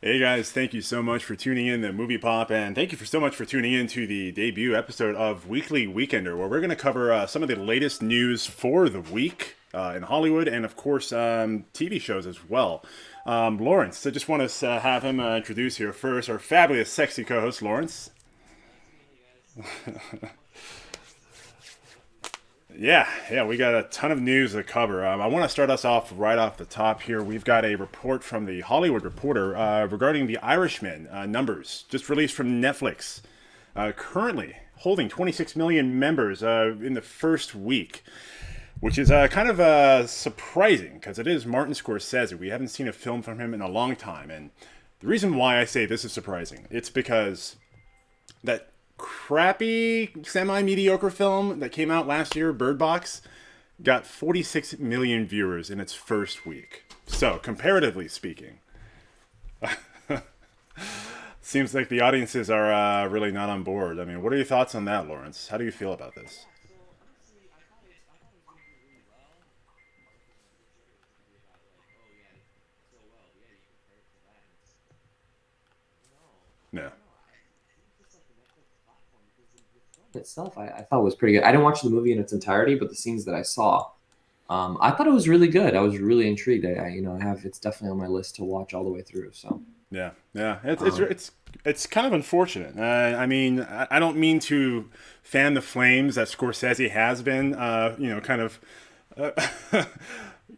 Hey guys, thank you so much for tuning in to MoviePOP, and thank you so much for tuning in to the debut episode of Weekly Weekender, where we're going to cover some of the latest news for the week in Hollywood, and of course TV shows as well. Lawrence, I just want to have him introduce here first, our fabulous, sexy co-host, Lawrence. Yeah, we got a ton of news to cover. I want to start us off right off the top here. We've got a report from the Hollywood Reporter regarding the Irishman numbers just released from Netflix. Currently holding 26 million members in the first week, which is kind of surprising because it is Martin Scorcese. We haven't seen a film from him in a long time. And the reason why I say this is surprising, it's because that crappy, semi-mediocre film that came out last year, Bird Box, got 46 million viewers in its first week. So, comparatively speaking, seems like the audiences are really not on board. I mean, what are your thoughts on that, Lawrence? How do you feel about this? Yeah. Itself, I thought was pretty good. I didn't watch the movie in its entirety, but the scenes that I saw, I thought it was really good. I was really intrigued. I have it's definitely on my list to watch all the way through. So, Yeah. It's it's um, it's it's kind of unfortunate. I mean, I don't mean to fan the flames that Scorsese has been, kind of uh,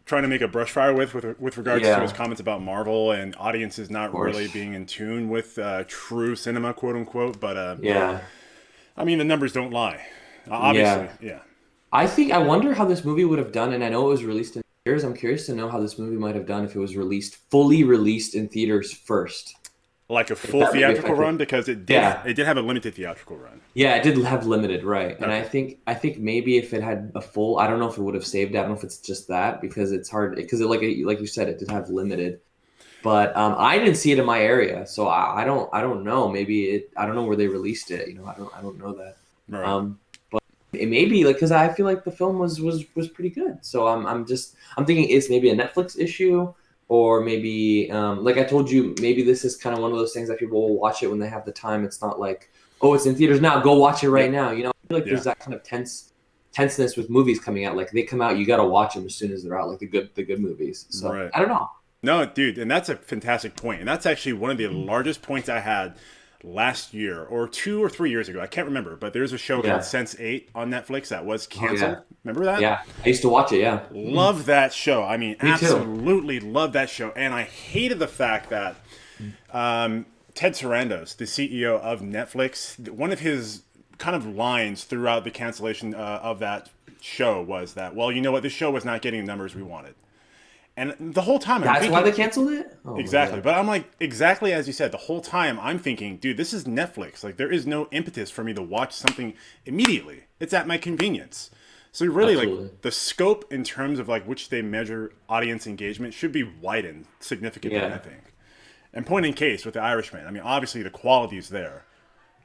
trying to make a brush fire with regards to his yeah, comments about Marvel and audiences of not course, really being in tune with true cinema, quote unquote. But yeah, I mean, the numbers don't lie. yeah. Obviously, yeah. I wonder how this movie would have done, and I know it was released in theaters. I'm curious to know how this movie might have done if it was fully released in theaters first. Like a If full that maybe theatrical affected. run because it did Yeah, it did have a limited theatrical run. yeah, it did have limited, right? And I Okay. think I think maybe if it had a full, I don't know if it would have saved it. I don't know if it's just that because it's hard because like you said, it did have limited. But I didn't see it in my area, so I don't know. Maybe I don't know where they released it. I don't know that. All right. Um, it may be like because I feel like the film was pretty good. So I'm thinking it's maybe a Netflix issue or maybe like I told you maybe this is kind of one of those things that people will watch it when they have the time. It's not like oh it's in theaters now go watch it right Yep. now. I feel like Yeah. there's that kind of tenseness with movies coming out. Like they come out you got to watch them as soon as they're out. Like the good movies. So Right. I don't know. No, dude, and that's a fantastic point. And that's actually one of the largest points I had last year or 2 or 3 years ago. I can't remember, but there's a show called Yeah. Sense8 on Netflix that was Oh yeah. canceled. Remember that? Yeah. I used to watch it. Yeah. Love that show. I mean, Me too. absolutely love that show. And I hated the fact that Ted Sarandos, the CEO of Netflix, one of his kind of lines throughout the cancellation of that show was that, well, you know what, this show was not getting the numbers we wanted. And the whole time I'm That's why thinking, they canceled it. Oh my exactly. god. But I'm like, exactly as you said, the whole time I'm thinking, dude, this is Netflix. Like, there is no impetus for me to watch something immediately. It's at my convenience. So really, Absolutely. like, the scope in terms of like which they measure audience engagement should be widened significantly, I Yeah. think. And point in case with the Irishman, I mean, obviously the quality's there,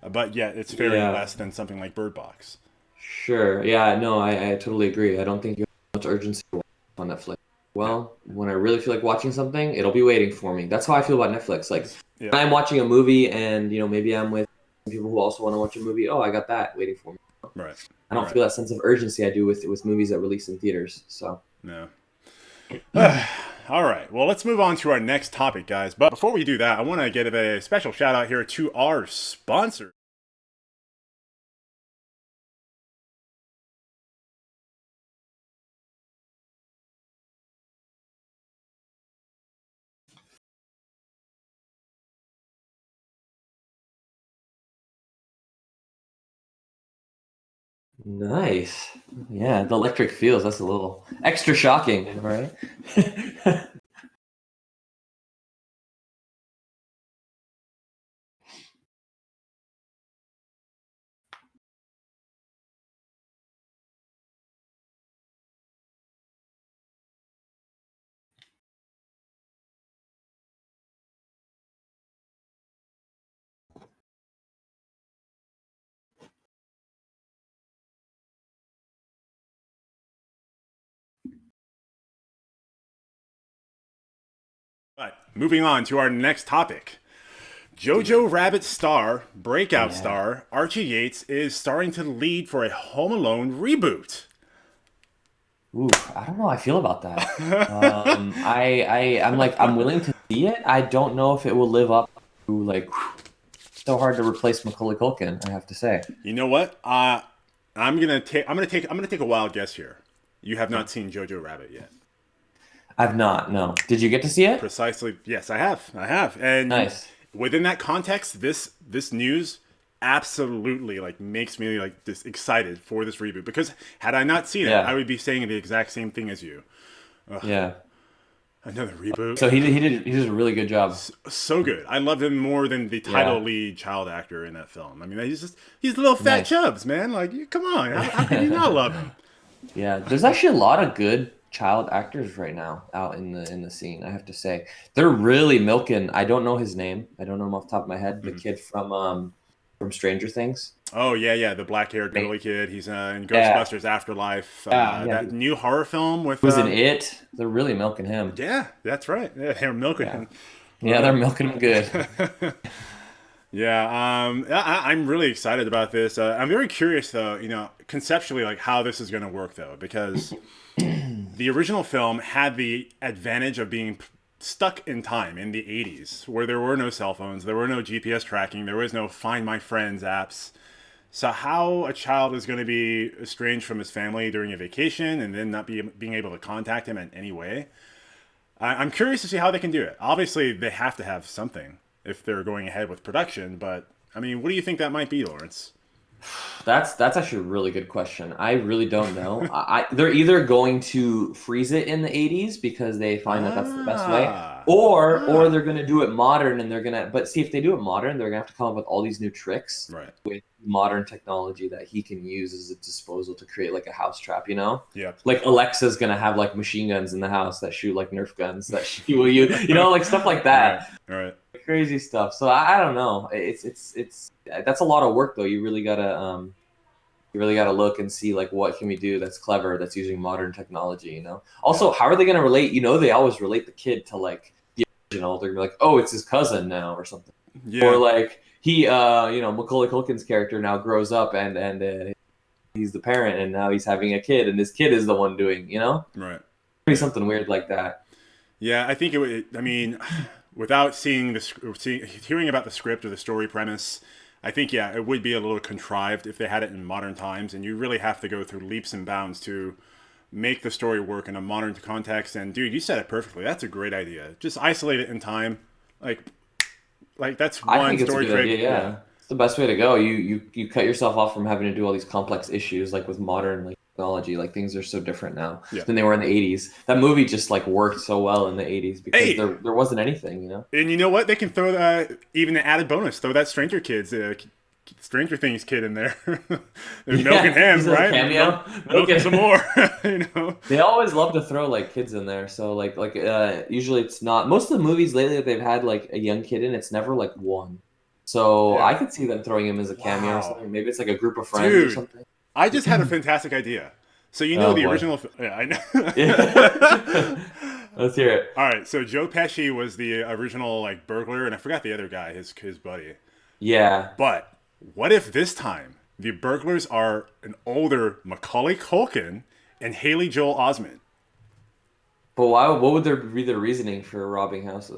but yet it's faring Yeah. less than something like Bird Box. Sure. Yeah. No, I totally agree. I don't think you have much urgency to watch on Netflix. Yeah. Well, when I really feel like watching something, it'll be waiting for me. That's how I feel about Netflix. Like Yeah. when I'm watching a movie and maybe I'm with people who also want to watch a movie. Oh, I got that waiting for me. Right. I don't Right. feel that sense of urgency I do with movies that release in theaters. So. No. All right. Well, let's move on to our next topic, guys. But before we do that, I want to give a special shout out here to our sponsor. Nice. Yeah, the electric feels. That's a little extra shocking, right? But moving on to our next topic. Jojo Rabbit star, breakout Yeah. star, Archie Yates is starting to lead for a Home Alone reboot. Ooh, I don't know how I feel about that. I'm like, I'm willing to see it. I don't know if it will live up to like so hard to replace Macaulay Culkin, I have to say. You know what? I'm gonna take a wild guess here. You have not seen Jojo Rabbit yet. I've not, no. Did you get to see it? Precisely. Yes, I have. I have. And Nice. within that context, this news absolutely like makes me like just excited for this reboot because had I not seen it, I Yeah. would be saying the exact same thing as you. Yeah. Another reboot. So he did a really good job. So good. I loved him more than the title Yeah. lead child actor in that film. I mean, he's little fat Nice. chubs, man. Like, come on, how can you not love him? Yeah. There's actually a lot of good child actors right now out in the scene, I have to say. They're really milking. I don't know his name. I don't know him off the top of my head. The kid from Stranger Things. Oh yeah, yeah, the black-haired girly kid. He's in Yeah. Ghostbusters Afterlife. Yeah. That new horror film with. He was in It. They're really milking him. Yeah, that's right. Yeah, they're milking Yeah. him. Yeah, they're milking him good. Yeah, I'm really excited about this. I'm very curious, though. Conceptually, like how this is going to work, though, because the original film had the advantage of being stuck in time in the 80s, where there were no cell phones, there were no GPS tracking, there was no Find My Friends apps. So how a child is going to be estranged from his family during a vacation and then not being able to contact him in any way? I'm curious to see how they can do it. Obviously, they have to have something if they're going ahead with production, but I mean, what do you think that might be, Lawrence? That's actually a really good question. I really don't know. They're either going to freeze it in the 80s because they find that that's the best way, Ah, or they're going to do it modern and they're going to. But see, if they do it modern, they're going to have to come up with all these new tricks right. with modern technology that he can use as a disposal to create like a house trap. You know, Yep. like Alexa's going to have like machine guns in the house that shoot like Nerf guns that she will use. You know, like stuff like Right. that. Right. Crazy stuff. So I don't know. It's that's a lot of work though. You really gotta look and see like what can we do that's clever that's using modern technology. You know. Also, how are they gonna relate? You know, they always relate the kid to like the original. They're gonna be like, oh, it's his cousin now or something. Or Yeah. like Macaulay Culkin's character now grows up and he's the parent and now he's having a kid and this kid is the one doing. You know, Right. maybe Yeah. something weird like that. Yeah. I think it would. I mean, without hearing about the script or the story premise, I think yeah, it would be a little contrived if they had it in modern times, and you really have to go through leaps and bounds to make the story work in a modern context. And dude, you said it perfectly. That's a great idea. Just isolate it in time, like that's I one think it's a story good idea. trick. Yeah. Yeah, it's the best way to go. You cut yourself off from having to do all these complex issues like with modern like technology. Like things are so different now Yeah. than they were in the '80s. That movie just like worked so well in the '80s because Hey, there wasn't anything, you know. and you know what? They can throw that even an added bonus. Throw that Stranger Things kid in there. They're milking Yeah, him, he's a right? cameo. Milking some more. They always love to throw like kids in there. So usually it's not most of the movies lately that they've had like a young kid in. It's never like one. So Yeah. I could see them throwing him as a cameo or Wow, something. Maybe it's like a group of friends or dude, something. I just had a fantastic idea. So Oh the boy. original. Yeah, I Yeah. know. Let's hear it. All right, so Joe Pesci was the original like burglar, and I forgot the other guy, his buddy. Yeah. But what if this time the burglars are an older Macaulay Culkin and Haley Joel Osment? But why? What would there be the reasoning for robbing houses?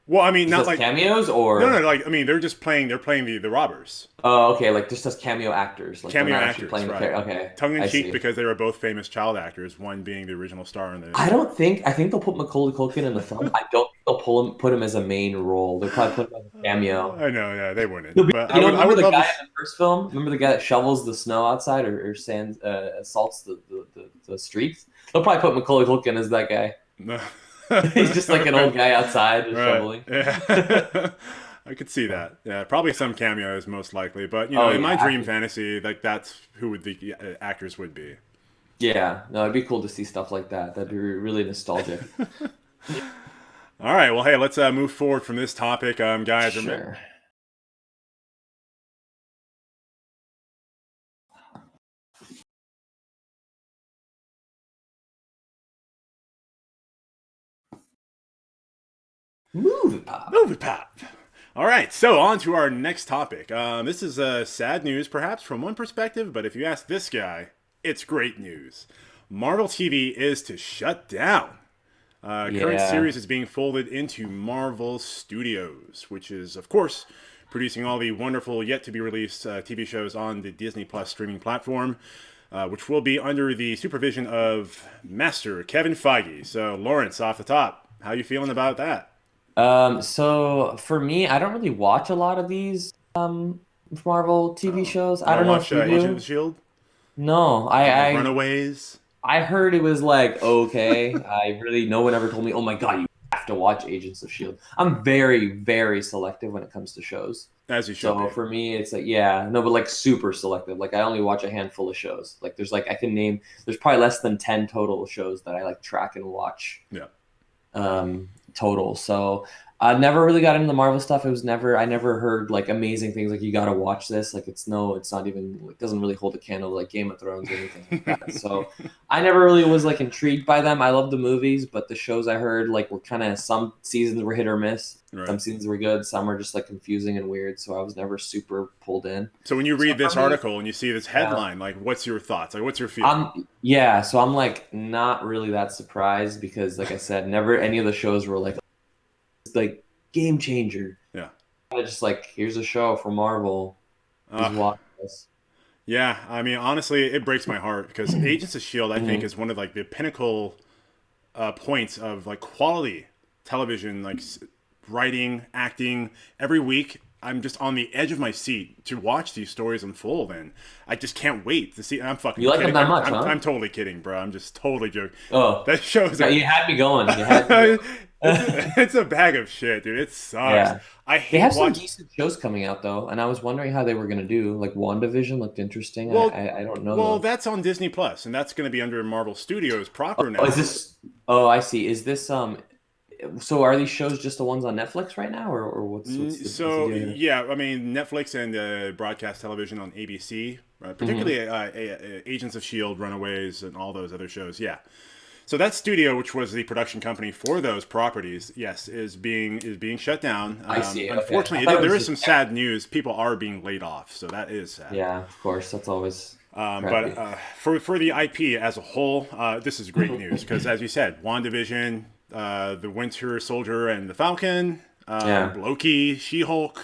Well, I mean, Just not as like cameos, no, or like I mean, they're playing the robbers, oh, okay, like just as cameo actors, like they're cameo not actually actors, playing the right? character. Okay, Tongue in I cheek see. because they were both famous child actors, one being the original star and the. I think they'll put Macaulay Culkin in the film. I don't think they'll put him as a main role. They'll probably put him as a cameo. I know, yeah, they wouldn't, He'll be, but I remember would the love guy to. in the first film? Remember the guy that shovels the snow outside or sand assaults the streets? They'll probably put Macaulay Culkin as that guy. No. He's just like an old guy outside just Right. shoveling. Yeah. I could see that. Yeah, probably some cameos most likely, but Oh in my yeah, dream fantasy, like that's who would the actors would be. yeah. No, it'd be cool to see stuff like that. That'd be really nostalgic. All right. Well, hey, let's move forward from this topic, guys. Sure. Movie pop. MoviePOP. All right, so on to our next topic. This is sad news, perhaps, from one perspective, but if you ask this guy, it's great news. Marvel TV is to shut down. Current Yeah. series is being folded into Marvel Studios, which is, of course, producing all the wonderful, yet-to-be-released TV shows on the Disney Plus streaming platform, which will be under the supervision of Master Kevin Feige. So, Lawrence, off the top, how you feeling about that? So for me, I don't really watch a lot of these Marvel TV Oh, shows. you I don't don't know if watch you Agent of do. the Shield? No, Runaways? I heard it was like okay. I really no one ever told me, "Oh my God, you have to watch Agents of Shield." I'm very, very selective when it comes to shows. As you should So be. for me, it's like yeah, no, but like super selective. Like I only watch a handful of shows. Like there's like I can name there's probably less than 10 total shows that I like track and watch Yeah. total. So I never really got into the Marvel stuff. It was never I never heard like amazing things like you got to watch this. Like it's not even like doesn't really hold a candle to, like Game of Thrones or anything like that. So I never really was like intrigued by them. I love the movies, but the shows I heard like were kind of some seasons were hit or miss. Right. Some seasons were good, some were just like confusing and weird. So I was never super pulled in. So when you So read this for me, article and you see this yeah. headline, like, what's your thoughts? Like, what's your feeling? Yeah, so I'm like not really that surprised because like I said, never any of the shows were like game changer. Yeah. Kind of just like here's a show from Marvel. Please Uh, watch this. yeah. I mean, honestly, it breaks my heart because Agents of Shield, I think, Mhm. is one of like the pinnacle points of like quality television, like writing, acting. Every week, I'm just on the edge of my seat to watch these stories unfold, and I just can't wait to see. I'm fucking You like them kidding. that much, huh? I'm totally kidding, bro. I'm just totally joking. Oh, That shows yeah, a you had me going. You had me it's a bag of shit, dude. It sucks. Yeah. I They hate have some watching. decent shows coming out though, and I was wondering how they were gonna do. Like WandaVision looked interesting. Well, I don't know well, though. that's on Disney Plus, and that's going to be under Marvel Studios proper Oh, is now. this? Oh, I see. Is this So are these shows just the ones on Netflix right now, or what's the So deal here? yeah, I mean Netflix and broadcast television on ABC, Hmm. particularly Agents of Shield, Runaways, and all those other shows. Yeah. So that studio, which was the production company for those properties, yes, is being shut down. I see. Okay, I Unfortunately, thought it was there is just some sad news. People are being laid off, so that is sad. yeah, of course. That's always But crappy. for the IP as a whole, this is great news because, as you said, WandaVision, the Winter Soldier and the Falcon, Yeah, Loki, She-Hulk.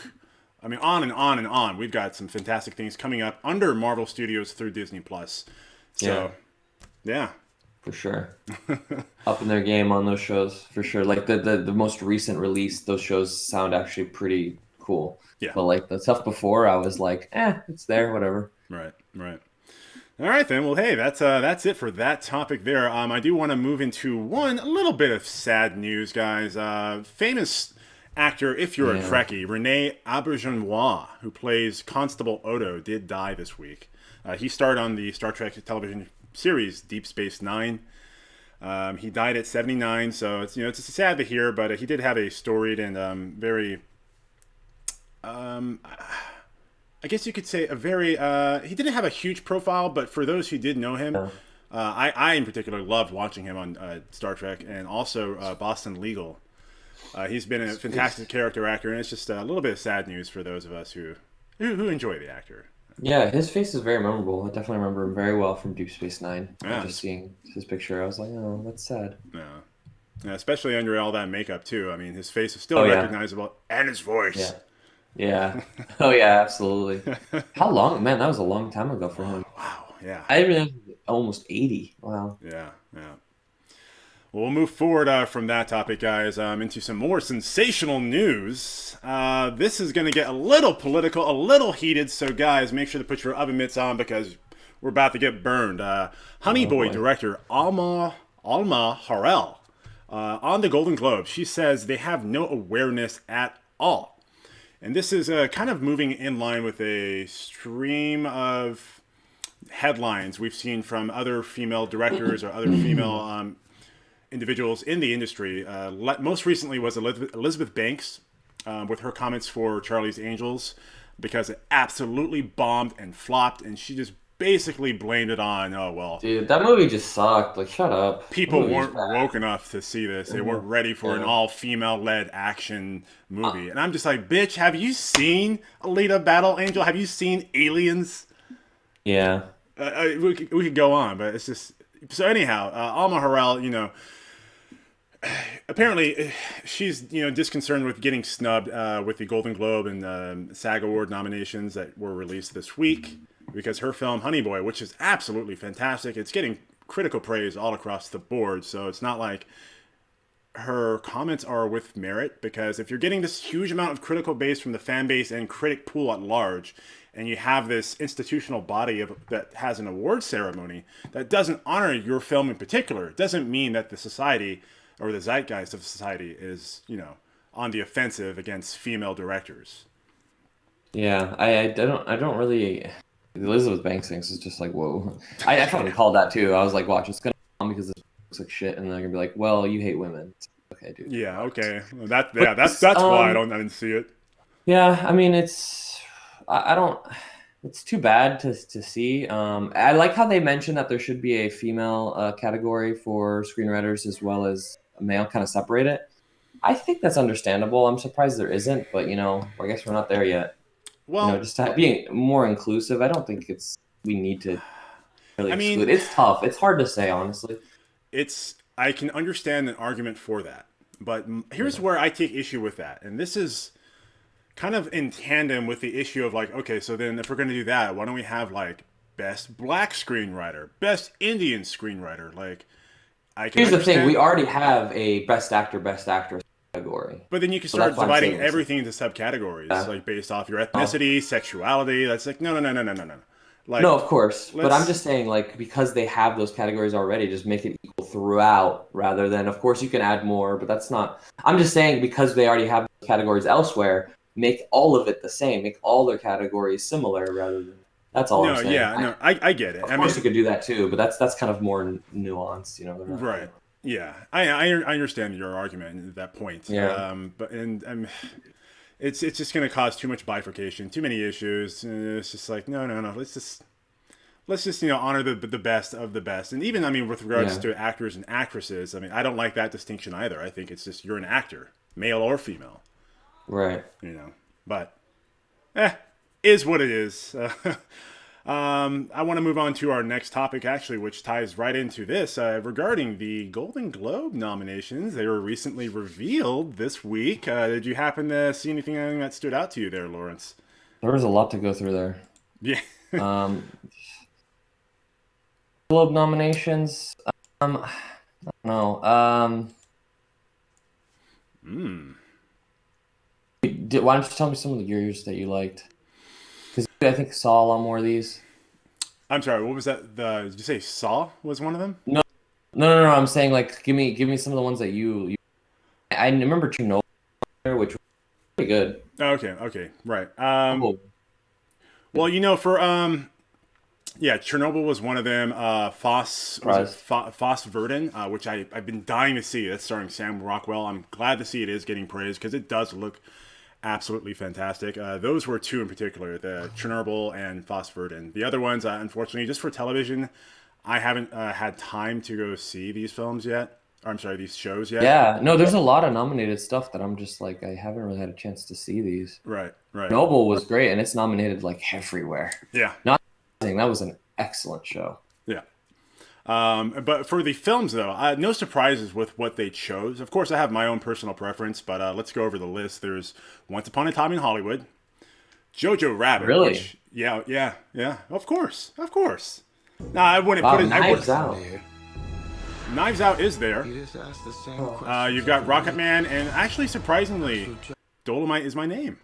I mean, on and on and on. We've got some fantastic things coming up under Marvel Studios through Disney Plus. yeah, So, yeah, for sure. Up in their game on those shows for sure. Like the most recent release, those shows sound actually pretty cool. yeah, But like the stuff before, I was like, it's there, whatever. right, right. All right then. Well, hey, that's it for that topic there. I do want to move into a little bit of sad news, guys. Famous actor, if you're a Yeah. Trekkie, Rene Auberjonois, who plays Constable Odo, did die this week. He starred on the Star Trek television series Deep Space Nine. He died at 79, so it's sad to hear, but he did have a storied and very I guess you could say a very. He didn't have a huge profile, but for those who did know him, Yeah. I in particular loved watching him on Star Trek and also Boston Legal. He's been a fantastic character actor, and it's just a little bit of sad news for those of us who enjoy the actor. Yeah, his face is very memorable. I definitely remember him very well from Deep Space Nine. Yeah, Just seeing his picture, I was like, oh, that's sad. yeah. Yeah, especially under all that makeup too. I mean, his face is still Oh yeah, recognizable, and his yeah, voice. yeah. Oh yeah, absolutely. How long, man? That was a long time ago for him. Wow. Yeah. I didn't realize he was almost 80. Wow. Yeah. Yeah. Well, we'll move forward from that topic, guys, into some more sensational news. This is going to get a little political, a little heated, so guys, make sure to put your oven mitts on because we're about to get burned. Honey Oh Boy boy. director Alma Har'el on the Golden Globe, she says they have no awareness at all. And this is kind of moving in line with a stream of headlines we've seen from other female directors or other female individuals in the industry. Most recently was Elizabeth Banks with her comments for Charlie's Angels because it absolutely bombed and flopped, and she just basically blamed it on, oh well, Dude, that movie just sucked. Like, shut up. The people movie was weren't bad. woke enough to see this. They weren't ready for an Yeah. all-female led action Uh, movie. And I'm just like, bitch, have you seen Alita Battle Angel? Have you seen Aliens? yeah. We could go on, but it's just so. Anyhow, Alma Har'el, apparently she's disconcerted with getting snubbed with the Golden Globe and SAG Award nominations that were released this week because her film Honey Boy, which is absolutely fantastic, it's getting critical praise all across the board. So it's not like her comments are with merit, because if you're getting this huge amount of critical base from the fan base and critic pool at large, and you have this institutional body that has an award ceremony that doesn't honor your film in particular, it doesn't mean that the society or the zeitgeist of society is, on the offensive against female directors. Yeah. I don't really. The Elizabeth Banks things is just like, whoa. I fucking called that too. I was like, watch, it's gonna come because this looks like shit, and they're gonna be like, well, you hate women. Okay, dude. Yeah, okay. That's why I didn't see it. Yeah, I mean, I don't. It's too bad to see. I like how they mentioned that there should be a female category for screenwriters as well as a male, kind of separate it. I think that's understandable. I'm surprised there isn't, but I guess we're not there yet. Well, Just being more inclusive. I don't think we need to really I mean, exclude. It's tough. It's hard to say, honestly. I can understand an argument for that, but here's where I take issue with that, and this is kind of in tandem with the issue of like, okay, so then if we're going to do that, why don't we have like best black screenwriter, best Indian screenwriter? Like, I can Here's the thing: understand, we already have a best actor, best actress category. but then you can So start that's why I'm dividing saying everything into subcategories, Yeah. like based off your ethnicity, sexuality. That's like no. Like, No, of course. But I'm let's just saying, like, because they have those categories already, just make it equal throughout rather than, of course, you can add more, but that's not. I'm just saying, because they already have those categories elsewhere, make all of it the same. Make all their categories similar rather than. That's all I'm no, saying. yeah, no, I get it. Of I course, mean, you could do that too, but that's kind of more nuanced, They're not, right. Yeah, I understand your argument at that point. Yeah. But it's just going to cause too much bifurcation, too many issues. It's just like no. Let's just honor the best of the best. And even with regards Yeah. to actors and actresses, I don't like that distinction either. I think it's just you're an actor, male or female. Right. But is what it is. I want to move on to our next topic, actually, which ties right into this regarding the Golden Globe nominations. They were recently revealed this week. Did you happen to see anything that stood out to you there, Lawrence? There was a lot to go through there. Yeah. Um, Globe nominations. I don't know. Why don't you tell me some of the years that you liked? Because I think saw a lot more of these. I'm sorry. What was that? Did you say Saw was one of them? No. I'm saying like give me some of the ones that you. I remember Chernobyl, which was pretty good. Okay, right. Oh, Well, for yeah, Chernobyl was one of them. Foss Verdon, which I've been dying to see. That's starring Sam Rockwell. I'm glad to see it is getting praised because it does look absolutely fantastic. Those were two in particular, the Chernobyl and Foss Verdon. The other ones, unfortunately, just for television, I haven't had time to go see these films yet. Or, I'm sorry, these shows yet. yeah. No, there's a lot of nominated stuff that I'm just like I haven't really had a chance to see these. Right. Chernobyl was great, and it's nominated like everywhere. Yeah. That was an excellent show. Yeah. But for the films, though, no surprises with what they chose. Of course, I have my own personal preference, but let's go over the list. There's Once Upon a Time in Hollywood, Jojo Rabbit. Really? Which, yeah. Of course. No, I wouldn't Wow, put it. Knives Out. Knives Out is there. You just asked the same question. You've got Rocket Man, and actually, surprisingly, Dolomite Is My Name.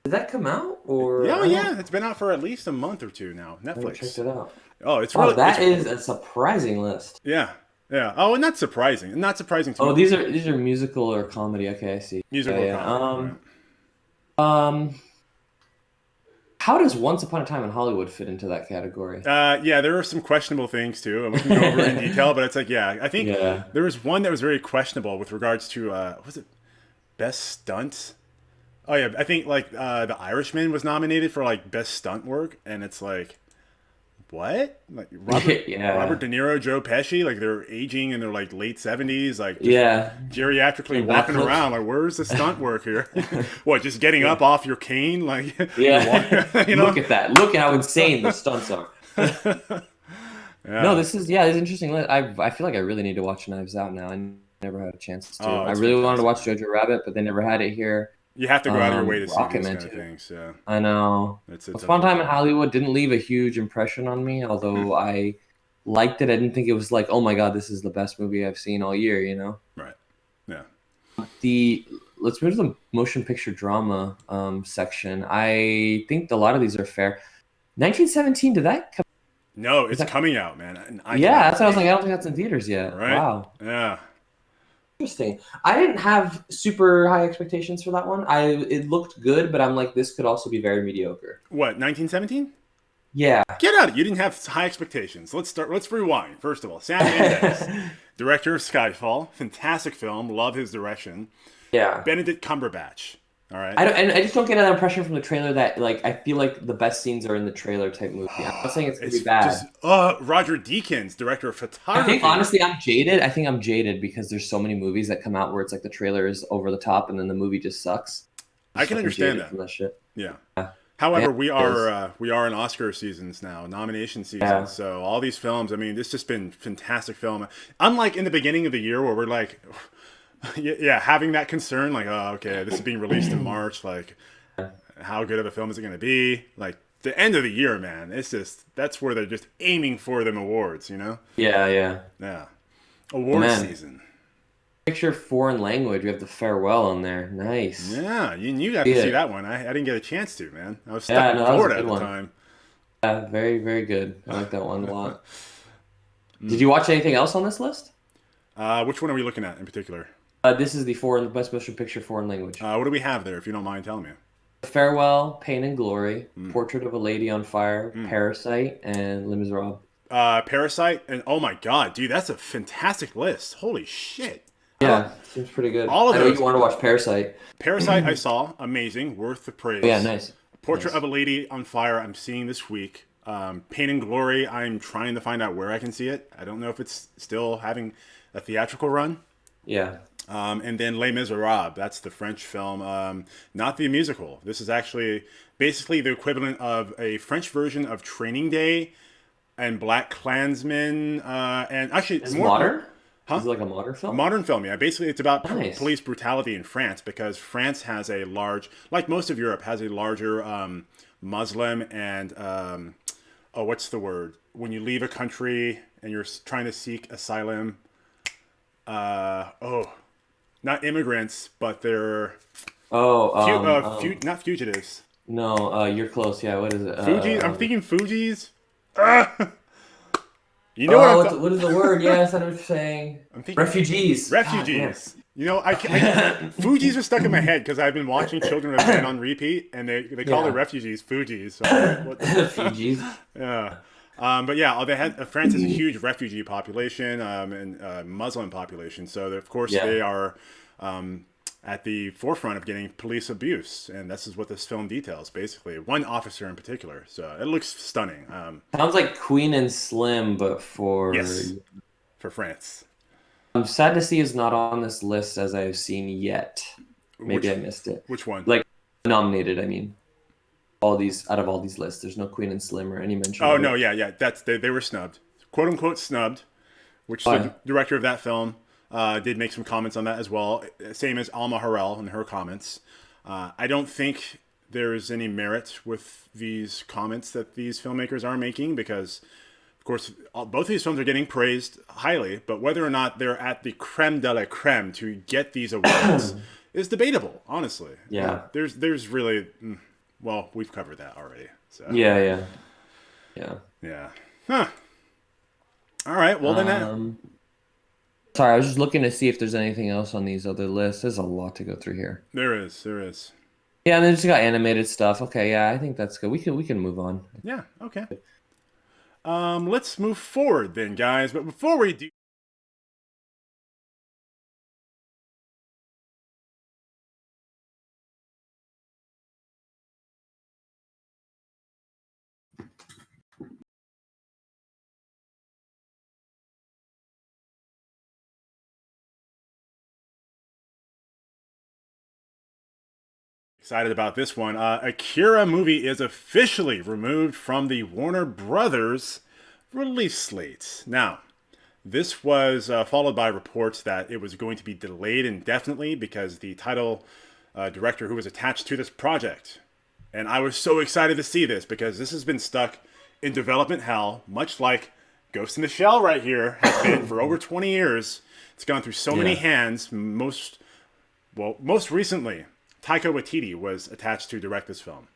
Did that come out or? Yeah, it's been out for at least a month or two now. I haven't Netflix. checked it out. Oh, it's Wow, really that it's- is a surprising list. Yeah. Oh, and that's surprising. Not surprising to Oh, me. these are musical or comedy. Okay, I see. Musical Yeah. comedy, How does Once Upon a Time in Hollywood fit into that category? Yeah, there are some questionable things too, and we can go over in detail. But it's like, I think there was one that was very questionable with regards to was it best stunt? Oh yeah, I think like the Irishman was nominated for like best stunt work, and it's like, what? Like Robert, Yeah. Robert De Niro, Joe Pesci, like they're aging in their like late 70s, like just Yeah. geriatrically And walking backflips. around. Like, where's the stunt work here? What, just getting up off your cane, like Yeah. you know? Look at that. Look at how insane the stunts are. No, Yeah. this is interesting. I feel like I really need to watch Knives Out now. I never had a chance to. Oh, I it's really wanted to fantastic, watch man. Jojo Rabbit, but they never had it here. You have to go out of your way to see Rocket these Man kind of too. things. Yeah, I know. it's Once Upon a Time in unfortunate. Hollywood didn't leave a huge impression on me, although I liked it. I didn't think it was like, oh my God, this is the best movie I've seen all year, you know? Right. Yeah. The Let's move to the motion picture drama section. I think a lot of these are fair. 1917, did that come? No, Is it's that, coming out, man. And I yeah, cannot that's what I was like. I wait. don't think that's in theaters yet. Right? Wow. Yeah. Interesting. I didn't have super high expectations for that one. It looked good, but I'm like, this could also be very mediocre. What, 1917? Yeah. Get out! You didn't have high expectations. Let's start. Let's rewind. First of all, Sam Mendes, director of Skyfall, fantastic film. Love his direction. Yeah. Benedict Cumberbatch. All right. I just don't get that impression from the trailer that like I feel like the best scenes are in the trailer type movie. I'm not saying it's gonna be bad. Just Roger Deakins, director of I photography. think honestly I'm jaded. I think I'm jaded because there's so many movies that come out where it's like the trailer is over the top and then the movie just sucks. I can understand that. From that shit. Yeah. Yeah. However, Yeah, we are in Oscar seasons now, nomination season. Yeah. So all these films, I mean, it's just been fantastic film. Unlike in the beginning of the year where we're like, yeah, having that concern, like, oh, okay, this is being released in March, like, how good of a film is it going to be? Like, the end of the year, man, it's just, that's where they're just aiming for them awards, you know? Yeah, yeah. Yeah. Awards season. Picture foreign language. We have the farewell on there. Nice. Yeah, you got to see that one. I didn't get a chance to, man. I was stuck in Florida at the time. Yeah, very, very good. I like that one a lot. Did you watch anything else on this list? Which one are we looking at in particular? This is the best motion picture foreign language. What do we have there, if you don't mind telling me? Farewell, Pain and Glory, Portrait of a Lady on Fire, Parasite, and Les Miserables. Parasite, and oh my god, dude, that's a fantastic list. Holy shit. Yeah, seems pretty good. All of I know those. you want to watch Parasite. Parasite I saw, amazing, worth the praise. Yeah, nice. Portrait of a Lady on Fire, I'm seeing this week. Pain and Glory, I'm trying to find out where I can see it. I don't know if it's still having a theatrical run. Yeah. And then Les Miserables, that's the French film, not the musical. This is actually basically the equivalent of a French version of Training Day and Black Klansman, and actually It's more modern? Huh? Is it like a modern film? A modern film, yeah. Basically, it's about Nice. police brutality in France because France has a large, like most of Europe, has a larger Muslim and, what's the word? When you leave a country and you're trying to seek asylum, not immigrants, but they're not fugitives. No, you're close. Yeah, what is it? Fugees? I'm thinking Fugees. You know what is the word? Yes, I know what you're saying. I'm thinking Refugees. Refugees. You know, Fugees are stuck in my head because I've been watching Children of Men on repeat, and they call the refugees Fugees. So I'm like, Refugees. Yeah. But yeah, France has a huge refugee population and Muslim population. So of course they are at the forefront of getting police abuse, and this is what this film details. Basically, one officer in particular. So it looks stunning. Sounds like Queen and Slim, but for France. I'm sad to see it's not on this list as I've seen yet. Maybe I missed it. Which one? Like nominated, I mean. Out of all these lists, there's no Queen and Slim or any mention. Oh no, yeah. That's they were snubbed, quote unquote snubbed, which the director of that film did make some comments on that as well. Same as Alma Har'el in her comments. I don't think there is any merit with these comments that these filmmakers are making because, of course, both of these films are getting praised highly, but whether or not they're at the creme de la creme to get these awards is debatable, honestly. Yeah. There's really, well, we've covered that already. So. Yeah. Huh. All right. Well, then. Sorry, I was just looking to see if there's anything else on these other lists. There's a lot to go through here. There is. Yeah, and then just got animated stuff. Okay, yeah, I think that's good. We can move on. Yeah. Okay. Let's move forward then, guys. But before we do. excited about this one. Akira movie is officially removed from the Warner Brothers release slate. Now, this was followed by reports that it was going to be delayed indefinitely because the title director who was attached to this project. And I was so excited to see this because this has been stuck in development hell, much like Ghost in the Shell right here has been for over 20 years. It's gone through so many hands. Most recently, Taika Waititi was attached to direct this film.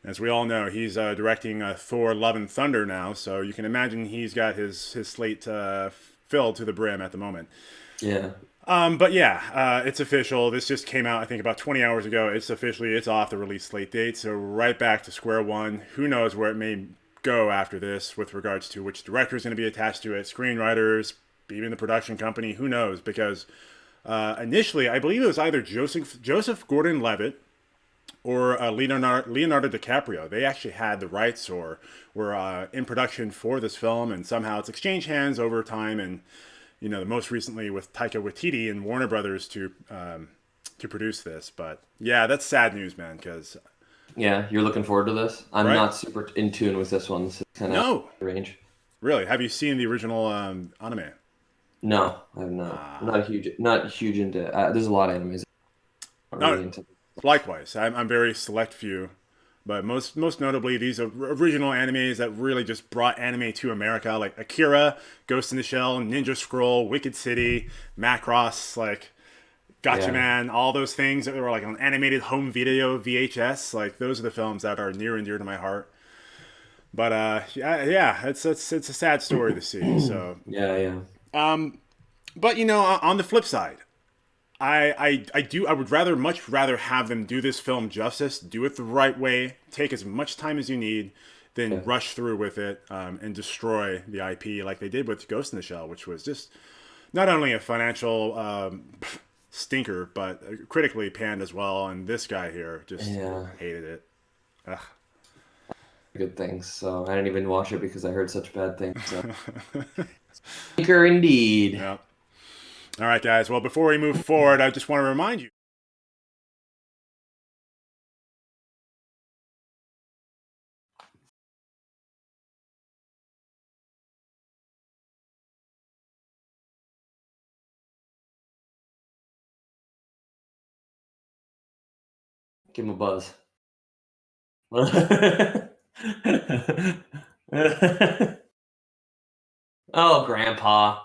As we all know, he's directing Thor: Love and Thunder now, so you can imagine he's got his slate filled to the brim at the moment. Yeah. But yeah, it's official. This just came out, I think, about 20 hours ago. It's off the release slate date, so right back to square one. Who knows where it may go after this with regards to which director is going to be attached to it, screenwriters, even the production company. Who knows? Because initially, I believe it was either Joseph Gordon-Levitt or Leonardo DiCaprio. They actually had the rights or were in production for this film, and somehow it's exchanged hands over time. And most recently with Taika Waititi and Warner Brothers to produce this. But yeah, that's sad news, man. Because you're looking forward to this. I'm not super in tune with this one. This is kind of strange. Really, have you seen the original anime? No, I have not. Not huge into. There's a lot of animes. Really into. Likewise, I'm very select few, but most notably these are original animes that really just brought anime to America, like Akira, Ghost in the Shell, Ninja Scroll, Wicked City, Macross, like Gotcha Man, all those things that were like on animated home video VHS. Like those are the films that are near and dear to my heart. But it's a sad story to see. So yeah. But on the flip side, I would much rather have them do this film justice, do it the right way, take as much time as you need, than rush through with it and destroy the IP like they did with Ghost in the Shell, which was just not only a financial stinker, but critically panned as well. And this guy here just hated it. Ugh. Good things. So I didn't even watch it because I heard such bad things. So. Stinker indeed. Yeah. All right, guys. Well, before we move forward, I just want to remind you. Give him a buzz. Oh, Grandpa.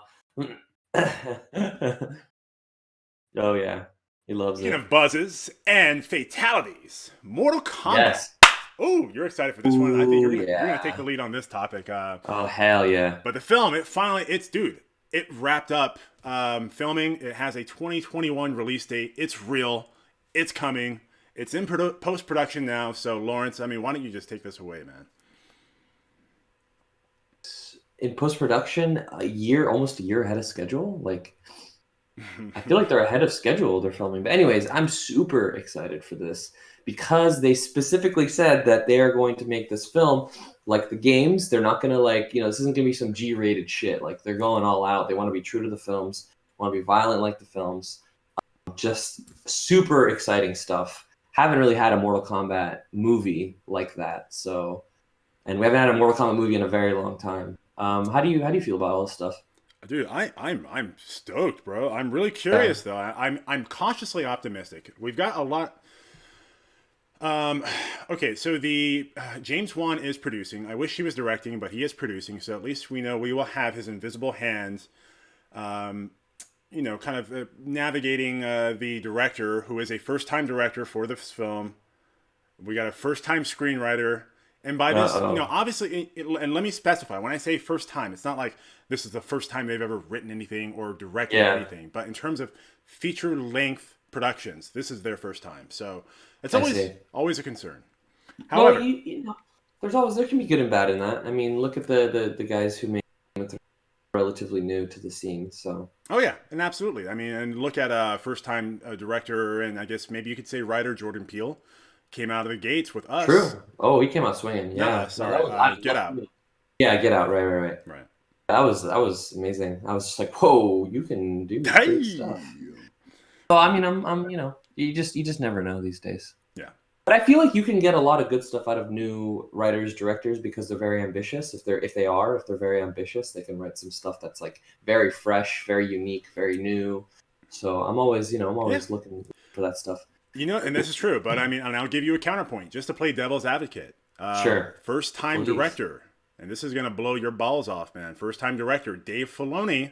Oh, yeah. He loves it. Speaking of buzzes and fatalities, Mortal Kombat. Yes. Oh, you're excited for this one. I think you're going to take the lead on this topic. Oh, hell yeah. But the film, it wrapped up filming. It has a 2021 release date. It's real. It's coming. It's in post-production now. So, Lawrence, why don't you just take this away, man? In post-production, almost a year ahead of schedule. Like, I feel like they're ahead of schedule. They're filming. But anyways, I'm super excited for this because they specifically said that they are going to make this film like the games. They're not going to this isn't going to be some G-rated shit. Like, they're going all out. They want to be true to the films, want to be violent like the films. Just super exciting stuff. Haven't really had a Mortal Kombat movie like that. So, and we haven't had a Mortal Kombat movie in a very long time. How do you feel about all this stuff? Dude, I'm stoked, bro. I'm really curious though. I'm cautiously optimistic. We've got a lot. Okay, so the James Wan is producing. I wish he was directing, but he is producing. So at least we know we will have his invisible hand. Kind of navigating the director, who is a first-time director for this film. We got a first-time screenwriter. And by this, obviously, and let me specify, when I say first time, it's not like this is the first time they've ever written anything or directed anything. But in terms of feature-length productions, this is their first time. So it's always a concern. However, there can be good and bad in that. I mean, look at the guys who made it relatively new to the scene. So. Oh yeah, and absolutely. I mean, and look at first-time director, and I guess maybe you could say writer Jordan Peele. Came out of the gates with us. True. Oh, he came out swinging. Yeah. Sorry. Get Out. Yeah, Get Out. Right. That was amazing. I was just like, whoa, you can do great stuff. So I mean, I'm you just never know these days. Yeah. But I feel like you can get a lot of good stuff out of new writers, directors because they're very ambitious. If they're very ambitious, they can write some stuff that's like very fresh, very unique, very new. So I'm always looking for that stuff. And this is true, but I mean, and I'll give you a counterpoint just to play devil's advocate. Sure. First time director, and this is gonna blow your balls off, man. First time director Dave Filoni,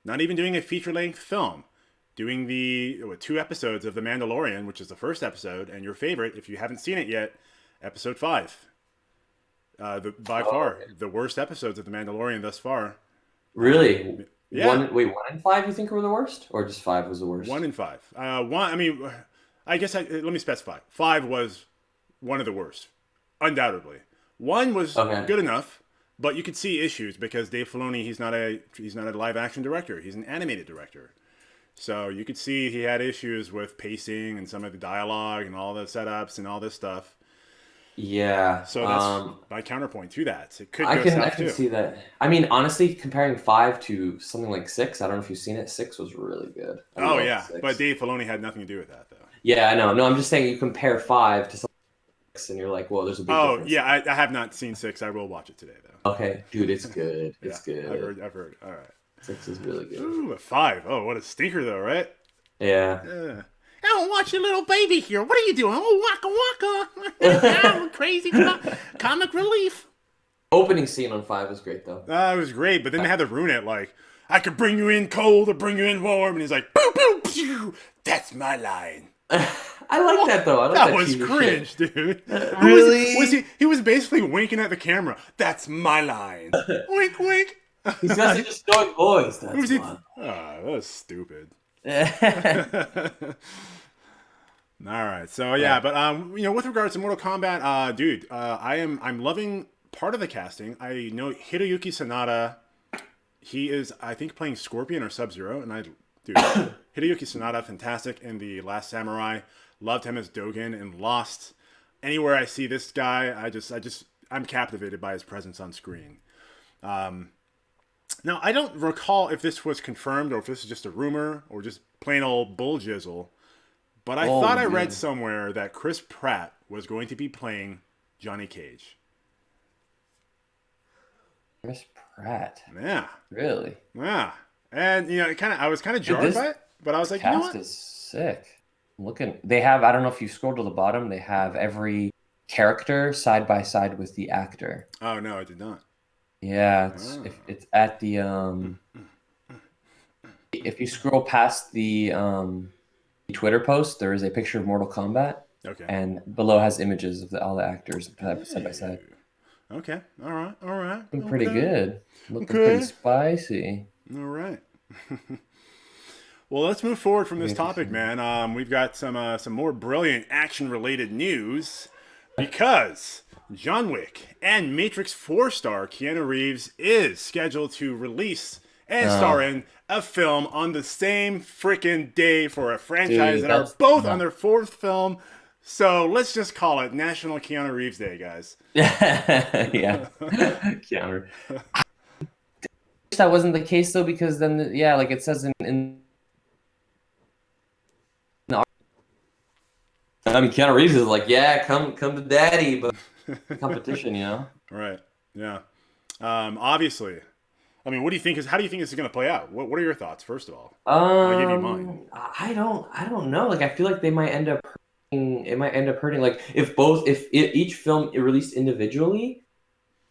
not even doing a feature length film. Doing the 2 episodes of The Mandalorian, which is the first episode, and your favorite, if you haven't seen it yet, episode 5. By far, the worst episodes of The Mandalorian thus far. Really? Yeah. 1 and 5 you think were the worst? Or just 5 was the worst? 1 and 5. I mean, I guess let me specify. 5 was one of the worst, undoubtedly. 1 was good enough, but you could see issues because Dave Filoni, he's not a live action director. He's an animated director. So you could see he had issues with pacing and some of the dialogue and all the setups and all this stuff. Yeah. So that's my counterpoint to that. It could I go can south too. see that. I mean, honestly, comparing 5 to something like 6, I don't know if you've seen it. 6 was really good. Oh yeah, 6. But Dave Filoni had nothing to do with that though. Yeah, I know. No, I'm just saying you compare 5 to something like 6, and you're like, well, there's a big difference. Oh yeah, I have not seen 6. I will watch it today though. Okay, dude, it's good. It's good. I've heard. All right. 6 is really good. Ooh, a 5. Oh, what a stinker though, right? Yeah. Oh, watch your little baby here. What are you doing? Oh, waka waka. I'm crazy comic relief. Opening scene on 5 was great though. It was great, but then they had to ruin it. Like, I could bring you in cold or bring you in warm, and he's like, boo boo pew. That's my line. I like that though. I like that was cringe, shit. Dude. Really? He was basically winking at the camera. That's my line. Wink, wink. He's got such a stoic voice. That's that was stupid. All right, so but with regards to Mortal Kombat, dude, I'm loving part of the casting. I know Hiroyuki Sanada. He is, I think, playing Scorpion or Sub-Zero, and Hiroyuki Sanada, fantastic in The Last Samurai. Loved him as Dogen in Lost. Anywhere I see this guy, I'm captivated by his presence on screen. Now, I don't recall if this was confirmed or if this is just a rumor or just plain old bull jizzle, but I thought I read somewhere that Chris Pratt was going to be playing Johnny Cage. Chris Pratt? Yeah. Really? Yeah. And, I was kind of jarred by it, but I was like, you know what? Cast is sick. They have, I don't know if you scroll to the bottom, they have every character side by side with the actor. Oh, no, I did not. Yeah, it's at the if you scroll past the Twitter post, there is a picture of Mortal Kombat. Okay. And below has images of all the actors side by side. Okay. All right. Looking pretty good. Looking pretty spicy. All right. Well, let's move forward from this topic, man. We've got some more brilliant action-related news because John Wick and Matrix 4 star Keanu Reeves is scheduled to release and star in a film on the same freaking day for a franchise that are both on their 4th film. So let's just call it National Keanu Reeves Day, guys. Yeah. Keanu. That wasn't the case though, because then like it says in I mean, Keanu Reeves is like, yeah, come to daddy, but competition, Right. Yeah. Obviously. I mean, how do you think this is going to play out? What are your thoughts, first of all? I'll give you mine. I don't know. Like, I feel like they might end up hurting. It might end up hurting. Like, if each film released individually,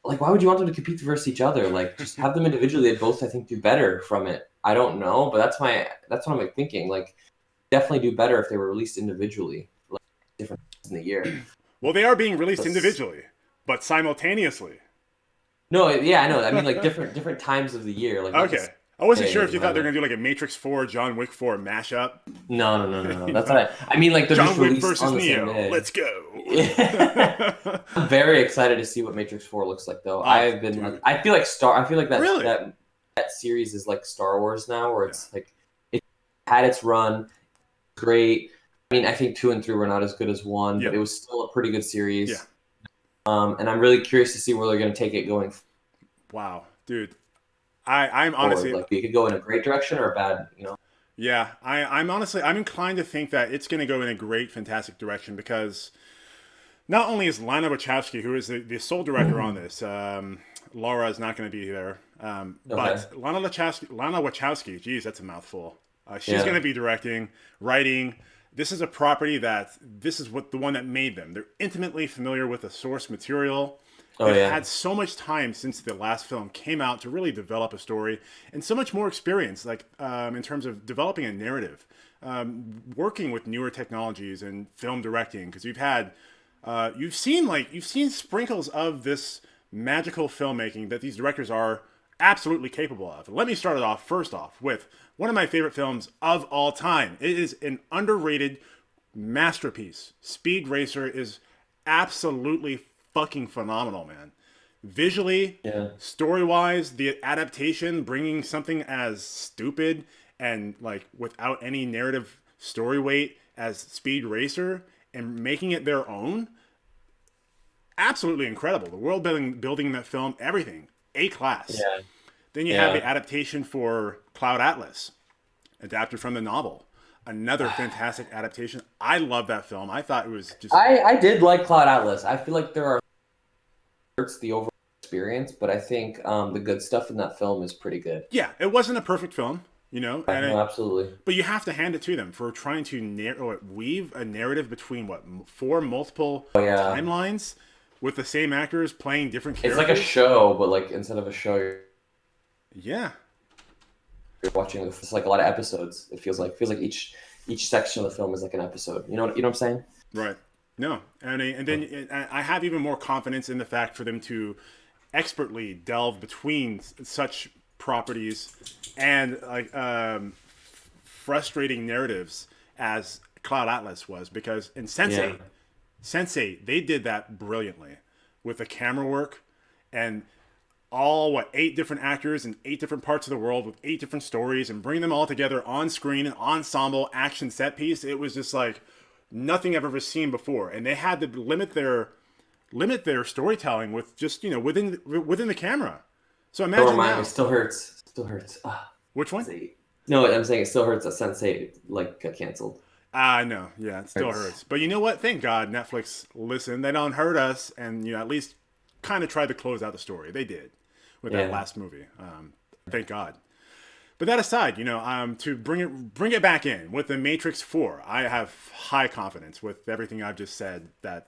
like, why would you want them to compete versus each other? Like, just have them individually. They both, I think, do better from it. I don't know, but that's what I'm thinking. Like, definitely do better if they were released individually, like different in the year. Well, they are being released individually, but simultaneously. No, yeah, I know. I mean, like different times of the year. Like, okay, I wasn't sure if you thought they were gonna do like a Matrix 4, John Wick 4 mashup. No. That's what I mean. Like, they're John just Wick released versus on the Neo. same day. Let's go. I'm very excited to see what Matrix 4 looks like, though. I feel like that series is like Star Wars now, where it's like it had its run, great. I mean, I think 2 and 3 were not as good as 1, but it was still a pretty good series. Yeah. And I'm really curious to see where they're going to take it going. Wow, dude. I'm honestly like, it could go in a great direction or a bad, Yeah, I'm inclined to think that it's going to go in a great, fantastic direction because not only is Lana Wachowski, who is the sole director on this, Laura is not going to be there, but Lana Wachowski, geez, that's a mouthful. She's going to be directing, writing. This is a property this is the one that made them. They're intimately familiar with the source material. They've had so much time since the last film came out to really develop a story, and so much more experience, like in terms of developing a narrative, working with newer technologies and film directing. Because you've seen sprinkles of this magical filmmaking that these directors are absolutely capable of. Let me start it off first off with one of my favorite films of all time. It is an underrated masterpiece. Speed Racer is absolutely fucking phenomenal, man. Visually, story-wise, the adaptation, bringing something as stupid and like without any narrative story weight as Speed Racer and making it their own, absolutely incredible. The world building in that film, everything, A-class. Yeah. Then you have the adaptation for Cloud Atlas, adapted from the novel. Another fantastic adaptation. I love that film. I thought it was just... I did like Cloud Atlas. I feel like there are the overall experience, but I think the good stuff in that film is pretty good. Yeah, it wasn't a perfect film, you know? Absolutely. But you have to hand it to them for trying to weave a narrative between, 4 multiple timelines with the same actors playing different characters. It's like a show, but like instead of a show, you're watching. It's like a lot of episodes. It feels like each section of the film is like an episode. You know what I'm saying? Right. No, and then I have even more confidence in the fact for them to expertly delve between such properties and like frustrating narratives as Cloud Atlas was, because in Sense8 they did that brilliantly with the camera work and all 8 different actors in 8 different parts of the world with 8 different stories and bring them all together on screen, an ensemble action set piece. It was just like nothing I've ever seen before, and they had to limit their storytelling with just within the camera. So imagine now. It still hurts. Which one? No, I'm saying it still hurts that Sense8 got canceled. No, yeah, it still hurts. But you know what? Thank God Netflix listened. They don't hurt us, and at least kind of tried to close out the story. They did with that last movie. Thank God. But that aside, to bring it back in with The Matrix 4, I have high confidence with everything I've just said that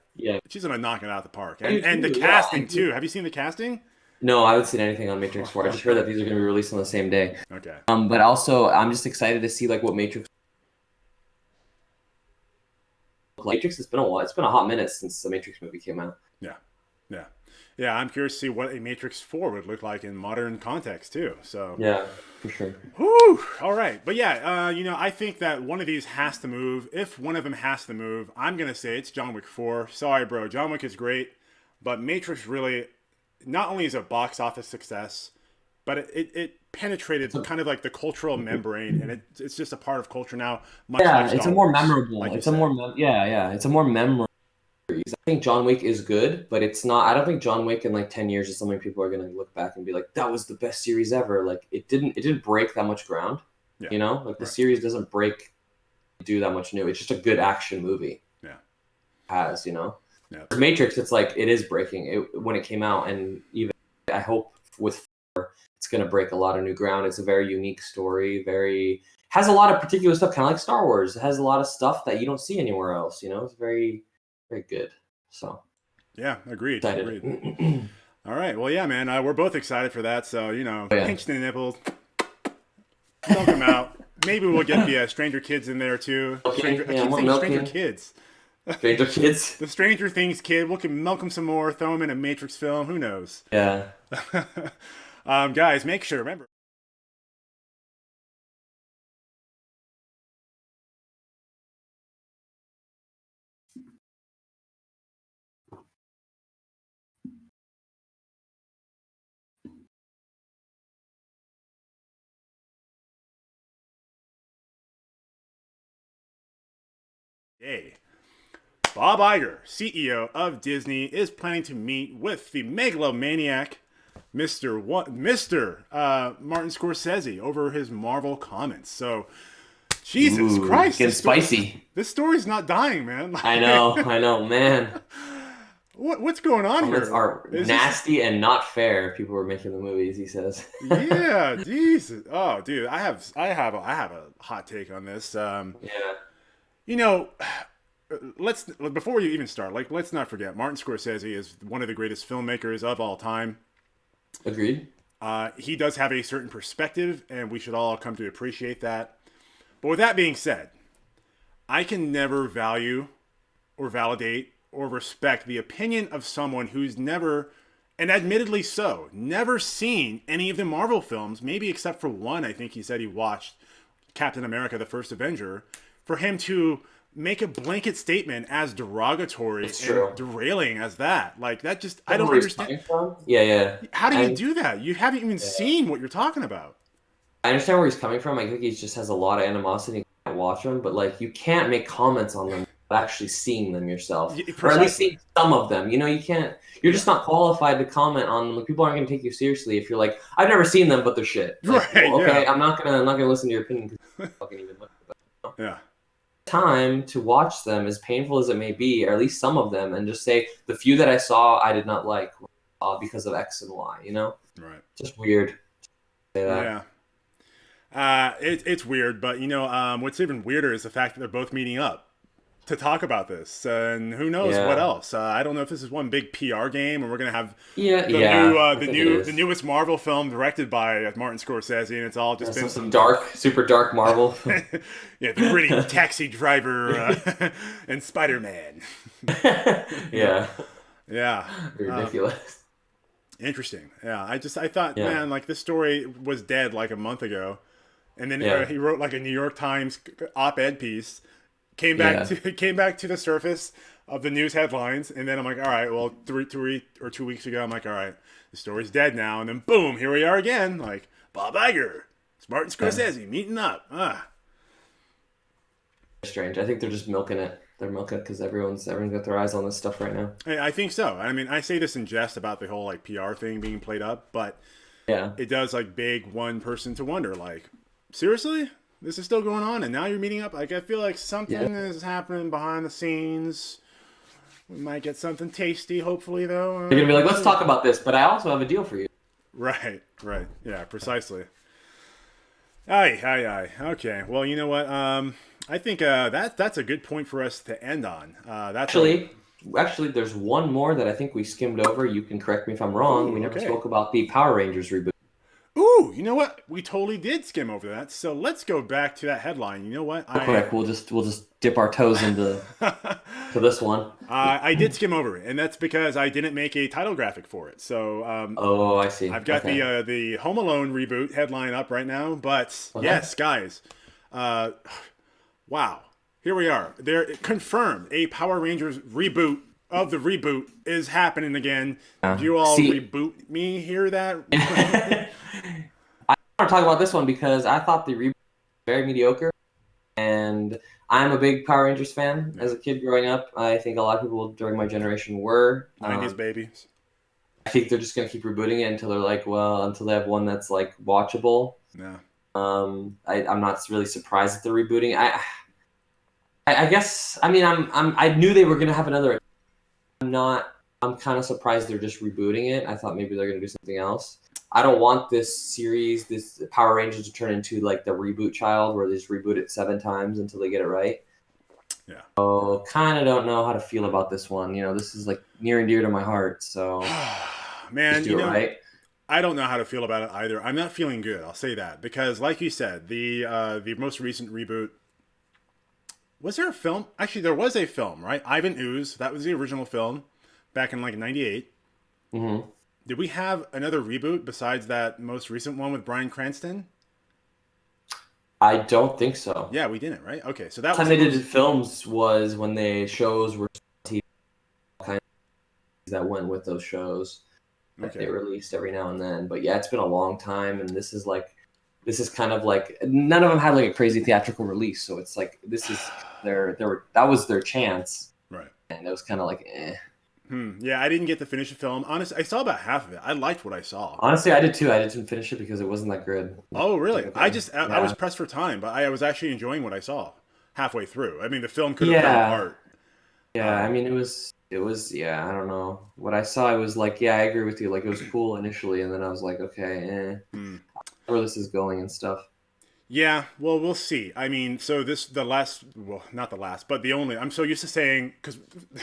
she's gonna knock it out of the park. And the casting too. Have you seen the casting? No, I haven't seen anything on Matrix 4. I just heard that these are going to be released on the same day. Okay. But also, I'm just excited to see what Matrix. It's been a while. It's been a hot minute since the Matrix movie came out. Yeah, I'm curious to see what a Matrix 4 would look like in modern context too. So yeah, for sure. Whew, all right, but I think that one of these has to move. If one of them has to move, I'm gonna say it's John Wick 4. Sorry, bro, John Wick is great, but Matrix really not only is a box office success, but it penetrated kind of like the cultural membrane, and it's just a part of culture now. It's a more memorable. It's a more memorable. I think John Wick is good, but it's not. I don't think John Wick in 10 years is something people are going to look back and be like, that was the best series ever. Like it didn't break that much ground. Yeah. The series doesn't do that much new. It's just a good action movie. Yeah. Yeah. Matrix, it's it is breaking when it came out, and even I hope with 4, it's going to break a lot of new ground. It's a very unique story, has a lot of particular stuff, kind of like Star Wars. It has a lot of stuff that you don't see anywhere else. It's very, very good. So yeah, agreed. All right, well, yeah, man, we're both excited for that. So pinch the nipples, milk them out. Maybe we'll get the Stranger Kids in there too. Stranger Kids. Stranger Kids. The Stranger Things kid. We can milk them some more, throw them in a Matrix film. Who knows? Yeah. Guys, make sure, remember. Bob Iger, CEO of Disney, is planning to meet with the megalomaniac Mr. Martin Scorcese over his Marvel comments. So, Jesus Christ, it's spicy. This story's not dying, man. I know, man. What's going on Comments here? are nasty and not fair. People were making the movies. He says. Yeah, Jesus. Oh, dude, I have a hot take on this. Yeah. You know, before you even start, like, let's not forget Martin Scorsese is one of the greatest filmmakers of all time. Agreed. He does have a certain perspective, and we should all come to appreciate that. But with that being said, I can never value or validate or respect the opinion of someone who's never, and admittedly so, never seen any of the Marvel films, maybe except for one. I think he said he watched Captain America, the First Avenger, for him to make a blanket statement as derogatory and derailing as that. Like, that just, I don't understand. Yeah. How do you do that? You haven't even seen what you're talking about. I understand where he's coming from. I think he just has a lot of animosity. You can't watch them, but like, you can't make comments on them without actually seeing them yourself, or at least seeing some of them. You know, you can't. You're just not qualified to comment on them. Like, people aren't going to take you seriously if you're like, I've never seen them, but they're shit. Like, right? Well, okay, yeah. I'm not gonna listen to your opinion because you fucking even look at them. Yeah. Time to watch them, as painful as it may be, or at least some of them, and just say the few that I saw I did not like because of X and Y. You know, right? Just weird. Say that. Yeah. It's weird, but you know, what's even weirder is the fact that they're both meeting up to talk about this, and who knows what else. I don't know if this is one big PR game, and we're gonna have the newest Marvel film directed by Martin Scorsese, and it's all just been some dark, super dark Marvel. Yeah, the gritty taxi driver and Spider-Man. Yeah. Ridiculous. Interesting. Yeah, I thought, man, like, this story was dead like a month ago, and then he wrote like a New York Times op-ed piece, came back to the surface of the news headlines, and then I'm like, all right, well, 3 or 2 weeks ago, I'm like, all right, the story's dead now, and then boom, here we are again, like Bob Iger, Martin Scorsese meeting up. Strange. I think they're just milking it. They're milking it because everyone's got their eyes on this stuff right now. I think so. I mean, I say this in jest about the whole like PR thing being played up, but it does like beg one person to wonder, like, seriously, this is still going on, and now you're meeting up. Like, I feel like something is happening behind the scenes. We might get something tasty, hopefully, though. They're gonna be like, let's talk about this, but I also have a deal for you. Right. Yeah, precisely. Aye. Okay. Well, you know what? I think that's a good point for us to end on. Actually, there's one more that I think we skimmed over. You can correct me if I'm wrong. We never spoke about the Power Rangers reboot. Ooh, you know what? We totally did skim over that. So let's go back to that headline. You know what? Correct. We'll just dip our toes into to this one. I did skim over it, and that's because I didn't make a title graphic for it. So I see. I've got the Home Alone reboot headline up right now. But yes, guys, wow, here we are. They're confirmed a Power Rangers reboot of the reboot is happening again. Do you all reboot me? Hear that? I want to talk about this one because I thought the reboot was very mediocre, and I'm a big Power Rangers fan as a kid growing up. I think a lot of people during my generation were. 90s babies. I think they're just going to keep rebooting it until they're like, until they have one that's like watchable. Yeah. I'm not really surprised that they're rebooting. I guess, I mean, I knew they were going to have another. I'm kind of surprised they're just rebooting it. I thought maybe they're going to do something else. I don't want this series, this Power Rangers, to turn into like the reboot child where they just reboot it 7 times until they get it right. Yeah. So kind of don't know how to feel about this one. You know, this is like near and dear to my heart. So, man, do it right. I don't know how to feel about it either. I'm not feeling good. I'll say that because, like you said, the most recent reboot. Was there a film? Actually, there was a film, right? Ivan Ooze. That was the original film back in like '98. Mm-hmm. Did we have another reboot besides that most recent one with Bryan Cranston? I don't think so. Yeah, we didn't, right? Okay, so that time they did films was when the shows were TV, kind of that went with those shows that they released every now and then. But yeah, it's been a long time, and this is kind of like none of them had like a crazy theatrical release, so it's like this is that was their chance, right? And it was kind of like, eh. Yeah, I didn't get to finish the film. Honestly, I saw about half of it. I liked what I saw. Honestly, I did too. I didn't finish it because it wasn't that good. Oh, really? I was pressed for time, but I was actually enjoying what I saw halfway through. I mean, the film could have fell apart. Yeah, I mean, it was It was, yeah, I don't know. What I saw, I was like, yeah, I agree with you. Like, it was cool initially, and then I was like, okay, where this is going and stuff. Yeah, well, we'll see. I mean, so the last, well, not the last, but the only, I'm so used to saying, because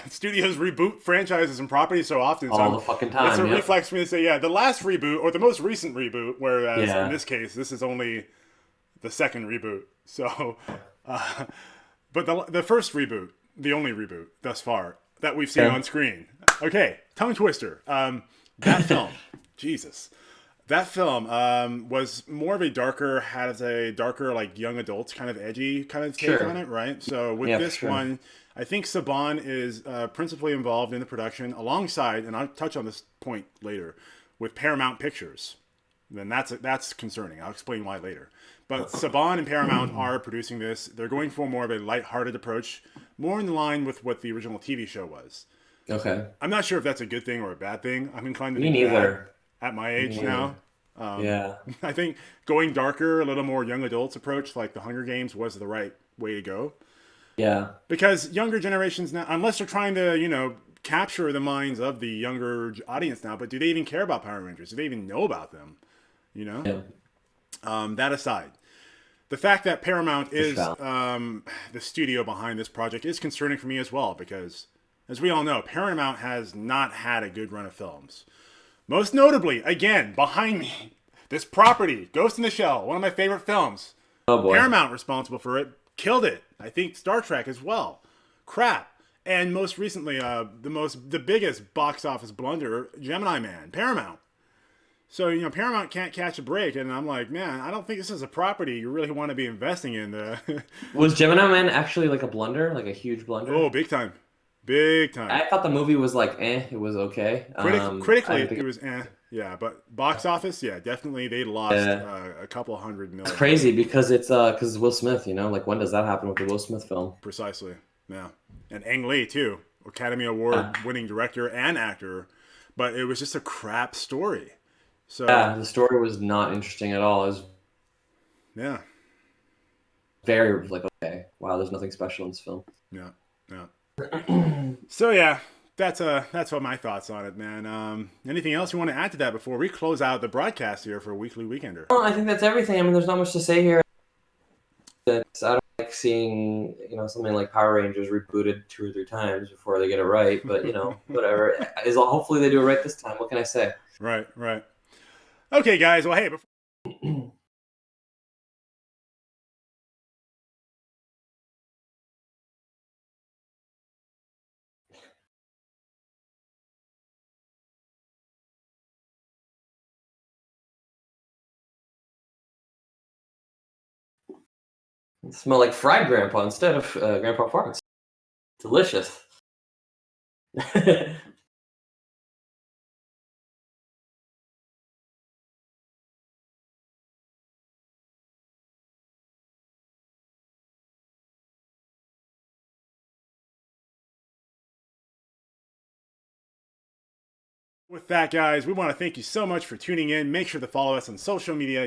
studios reboot franchises and properties so often, All the fucking time, it's a yep. reflex for me to say, yeah, the last reboot, or the most recent reboot, whereas in Yeah. this case, this is only the second reboot. So, but the first reboot, the only reboot thus far that we've seen on screen. Okay, tongue twister. That film, Jesus. That film was more of a darker, has a darker, like young adults kind of edgy kind of take on it, right? So with this one, I think Saban is principally involved in the production alongside, and I'll touch on this point later, with Paramount Pictures. Then that's concerning. I'll explain why later. But Saban and Paramount are producing this. They're going for more of a lighthearted approach, more in line with what the original TV show was. Okay. I'm not sure if that's a good thing or a bad thing. I'm inclined to Me neither. At my age now. Yeah. I think going darker, a little more young adults approach, like the Hunger Games, was the right way to go. Yeah. Because younger generations now, unless they're trying to, capture the minds of the younger audience now, but do they even care about Power Rangers? Do they even know about them? Yeah. That aside, the fact that Paramount is the studio behind this project is concerning for me as well, because, as we all know, Paramount has not had a good run of films. Most notably, again, behind me, this property, Ghost in the Shell, one of my favorite films. Oh boy. Paramount responsible for it, killed it. I think Star Trek as well. Crap. And most recently, the biggest box office blunder, Gemini Man, Paramount. So, Paramount can't catch a break, and I'm like, man, I don't think this is a property you really want to be investing in. Was Gemini Man actually like a blunder, like a huge blunder? Oh, big time. Big time. I thought the movie was like, it was okay. Critically, it was yeah, but box office, yeah, definitely they lost a couple $100 million. It's crazy because it's Will Smith, like when does that happen with the Will Smith film? Precisely, yeah. And Ang Lee, too, Academy Award winning director and actor, but it was just a crap story. So yeah, the story was not interesting at all. It was very like, okay, wow, there's nothing special in this film. Yeah. So yeah, that's what my thoughts on it, man. Anything else you want to add to that before we close out the broadcast here for Weekly Weekender? Well, I think that's everything. I mean, there's not much to say here. I don't like seeing something like Power Rangers rebooted 2 or 3 times before they get it right, but whatever. Hopefully they do it right this time. What can I say? Right. Okay, guys. Well, hey. It smell like fried grandpa instead of grandpa farts. Delicious. With that, guys, we want to thank you so much for tuning in. Make sure to follow us on social media.